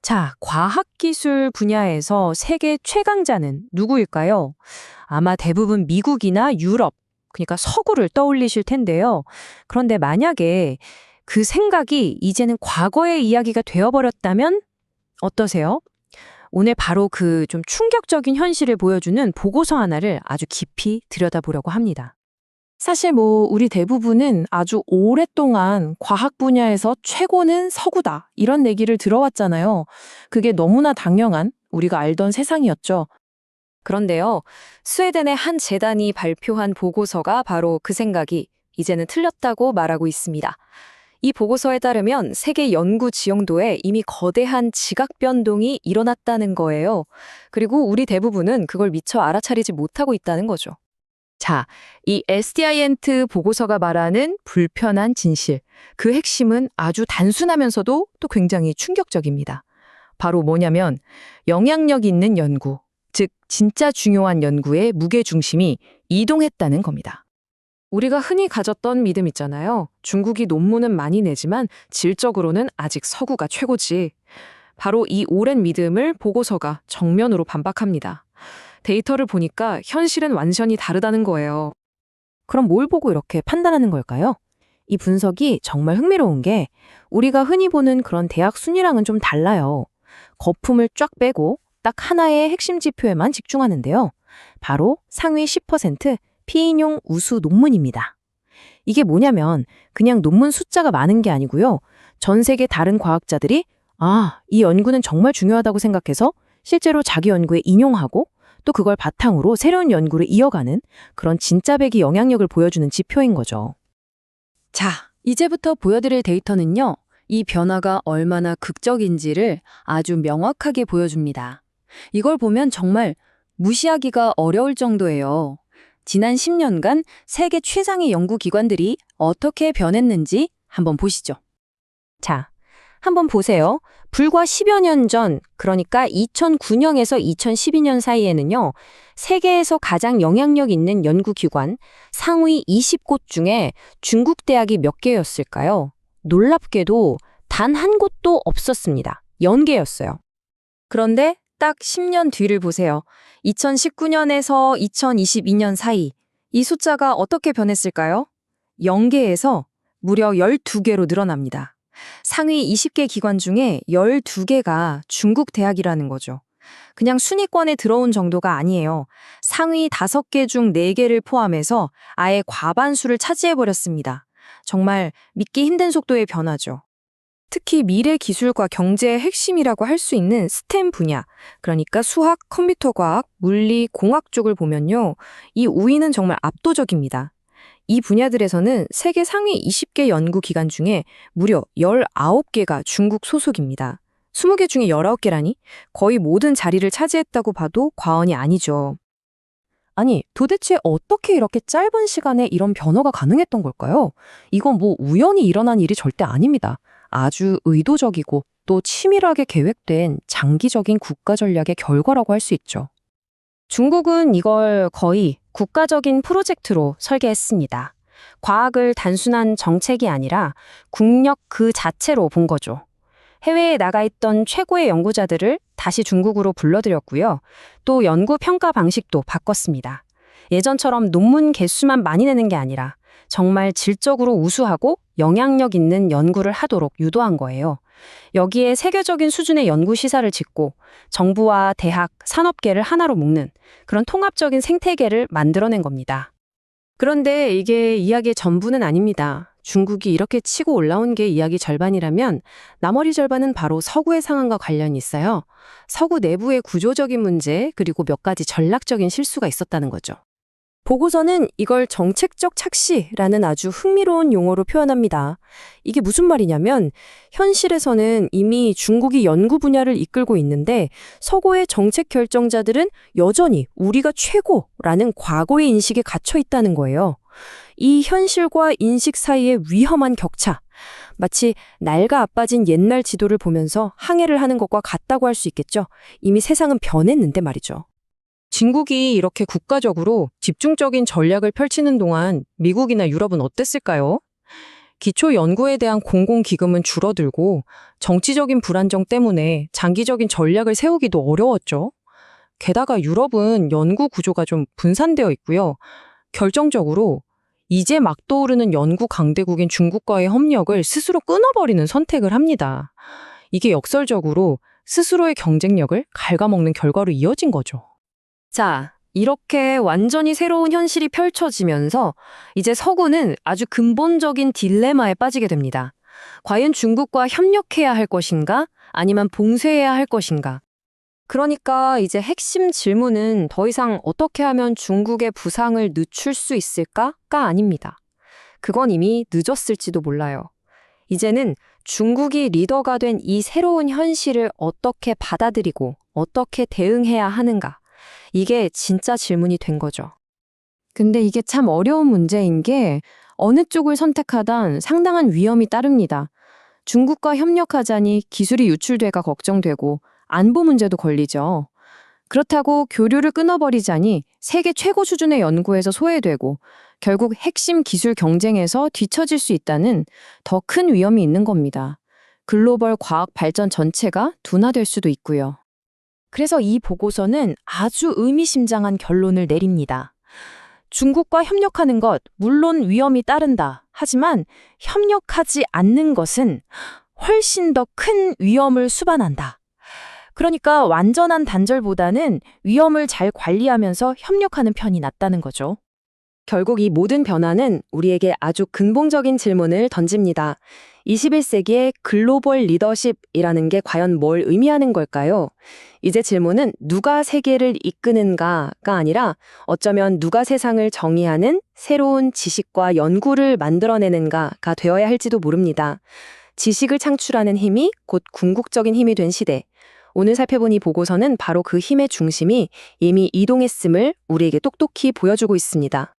자, 과학기술 분야에서 세계 최강자는 누구일까요? 아마 대부분 미국이나 유럽, 그러니까 서구를 떠올리실 텐데요. 그런데 만약에 그 생각이 이제는 과거의 이야기가 되어버렸다면 어떠세요? 오늘 바로 그 좀 충격적인 현실을 보여주는 보고서 하나를 아주 깊이 들여다보려고 합니다. 사실 우리 대부분은 아주 오랫동안 과학 분야에서 최고는 서구다, 이런 얘기를 들어왔잖아요. 그게 너무나 당연한 우리가 알던 세상이었죠. 그런데요, 스웨덴의 한 재단이 발표한 보고서가 바로 그 생각이 이제는 틀렸다고 말하고 있습니다. 이 보고서에 따르면 세계 연구 지형도에 이미 거대한 지각 변동이 일어났다는 거예요. 그리고 우리 대부분은 그걸 미처 알아차리지 못하고 있다는 거죠. 자, 이 SDI엔트 보고서가 말하는 불편한 진실, 그 핵심은 아주 단순하면서도 또 굉장히 충격적입니다. 바로 뭐냐면 영향력 있는 연구, 즉 진짜 중요한 연구의 무게중심이 이동했다는 겁니다. 우리가 흔히 가졌던 믿음 있잖아요. 중국이 논문은 많이 내지만 질적으로는 아직 서구가 최고지. 바로 이 오랜 믿음을 보고서가 정면으로 반박합니다. 데이터를 보니까 현실은 완전히 다르다는 거예요. 그럼 뭘 보고 이렇게 판단하는 걸까요? 이 분석이 정말 흥미로운 게 우리가 흔히 보는 그런 대학 순위랑은 좀 달라요. 거품을 쫙 빼고 딱 하나의 핵심 지표에만 집중하는데요. 바로 상위 10% 피인용 우수 논문입니다. 이게 뭐냐면 그냥 논문 숫자가 많은 게 아니고요. 전 세계 다른 과학자들이 이 연구는 정말 중요하다고 생각해서 실제로 자기 연구에 인용하고 또 그걸 바탕으로 새로운 연구를 이어가는 그런 진짜배기 영향력을 보여주는 지표인 거죠. 자, 이제부터 보여드릴 데이터는요, 이 변화가 얼마나 극적인지를 아주 명확하게 보여줍니다. 이걸 보면 정말 무시하기가 어려울 정도예요. 지난 10년간 세계 최상의 연구기관들이 어떻게 변했는지 한번 보시죠. 자, 한번 보세요. 불과 10여 년 전, 그러니까 2009년에서 2012년 사이에는요, 세계에서 가장 영향력 있는 연구기관 상위 20곳 중에 중국 대학이 몇 개였을까요? 놀랍게도 단 한 곳도 없었습니다. 0개였어요. 그런데 딱 10년 뒤를 보세요. 2019년에서 2022년 사이, 이 숫자가 어떻게 변했을까요? 0개에서 무려 12개로 늘어납니다. 상위 20개 기관 중에 12개가 중국 대학이라는 거죠. 그냥 순위권에 들어온 정도가 아니에요. 상위 5개 중 4개를 포함해서 아예 과반수를 차지해버렸습니다. 정말 믿기 힘든 속도의 변화죠. 특히 미래 기술과 경제의 핵심이라고 할 수 있는 스템 분야, 그러니까 수학, 컴퓨터 과학, 물리, 공학 쪽을 보면요. 이 우위는 정말 압도적입니다. 이 분야들에서는 세계 상위 20개 연구기관 중에 무려 19개가 중국 소속입니다. 20개 중에 19개라니? 거의 모든 자리를 차지했다고 봐도 과언이 아니죠. 아니, 도대체 어떻게 이렇게 짧은 시간에 이런 변화가 가능했던 걸까요? 이건 우연히 일어난 일이 절대 아닙니다. 아주 의도적이고 또 치밀하게 계획된 장기적인 국가 전략의 결과라고 할 수 있죠. 중국은 이걸 거의 국가적인 프로젝트로 설계했습니다. 과학을 단순한 정책이 아니라 국력 그 자체로 본 거죠. 해외에 나가 있던 최고의 연구자들을 다시 중국으로 불러들였고요. 또 연구 평가 방식도 바꿨습니다. 예전처럼 논문 개수만 많이 내는 게 아니라 정말 질적으로 우수하고 영향력 있는 연구를 하도록 유도한 거예요. 여기에 세계적인 수준의 연구 시설을 짓고 정부와 대학, 산업계를 하나로 묶는 그런 통합적인 생태계를 만들어낸 겁니다. 그런데 이게 이야기의 전부는 아닙니다. 중국이 이렇게 치고 올라온 게 이야기 절반이라면 나머지 절반은 바로 서구의 상황과 관련이 있어요. 서구 내부의 구조적인 문제 그리고 몇 가지 전략적인 실수가 있었다는 거죠. 보고서는 이걸 정책적 착시라는 아주 흥미로운 용어로 표현합니다. 이게 무슨 말이냐면 현실에서는 이미 중국이 연구 분야를 이끌고 있는데 서구의 정책 결정자들은 여전히 우리가 최고라는 과거의 인식에 갇혀 있다는 거예요. 이 현실과 인식 사이의 위험한 격차, 마치 낡아 아빠진 옛날 지도를 보면서 항해를 하는 것과 같다고 할 수 있겠죠. 이미 세상은 변했는데 말이죠. 중국이 이렇게 국가적으로 집중적인 전략을 펼치는 동안 미국이나 유럽은 어땠을까요? 기초 연구에 대한 공공기금은 줄어들고 정치적인 불안정 때문에 장기적인 전략을 세우기도 어려웠죠. 게다가 유럽은 연구 구조가 좀 분산되어 있고요. 결정적으로 이제 막 떠오르는 연구 강대국인 중국과의 협력을 스스로 끊어버리는 선택을 합니다. 이게 역설적으로 스스로의 경쟁력을 갉아먹는 결과로 이어진 거죠. 자, 이렇게 완전히 새로운 현실이 펼쳐지면서 이제 서구는 아주 근본적인 딜레마에 빠지게 됩니다. 과연 중국과 협력해야 할 것인가? 아니면 봉쇄해야 할 것인가? 그러니까 이제 핵심 질문은 더 이상 어떻게 하면 중국의 부상을 늦출 수 있을까가 아닙니다. 그건 이미 늦었을지도 몰라요. 이제는 중국이 리더가 된 이 새로운 현실을 어떻게 받아들이고 어떻게 대응해야 하는가. 이게 진짜 질문이 된 거죠. 근데 이게 참 어려운 문제인 게 어느 쪽을 선택하든 상당한 위험이 따릅니다. 중국과 협력하자니 기술이 유출될까 걱정되고 안보 문제도 걸리죠. 그렇다고 교류를 끊어버리자니 세계 최고 수준의 연구에서 소외되고 결국 핵심 기술 경쟁에서 뒤처질 수 있다는 더 큰 위험이 있는 겁니다. 글로벌 과학 발전 전체가 둔화될 수도 있고요. 그래서 이 보고서는 아주 의미심장한 결론을 내립니다. 중국과 협력하는 것, 물론 위험이 따른다. 하지만 협력하지 않는 것은 훨씬 더 큰 위험을 수반한다. 그러니까 완전한 단절보다는 위험을 잘 관리하면서 협력하는 편이 낫다는 거죠. 결국 이 모든 변화는 우리에게 아주 근본적인 질문을 던집니다. 21세기의 글로벌 리더십이라는 게 과연 뭘 의미하는 걸까요? 이제 질문은 누가 세계를 이끄는가가 아니라 어쩌면 누가 세상을 정의하는 새로운 지식과 연구를 만들어내는가가 되어야 할지도 모릅니다. 지식을 창출하는 힘이 곧 궁극적인 힘이 된 시대. 오늘 살펴본 이 보고서는 바로 그 힘의 중심이 이미 이동했음을 우리에게 똑똑히 보여주고 있습니다.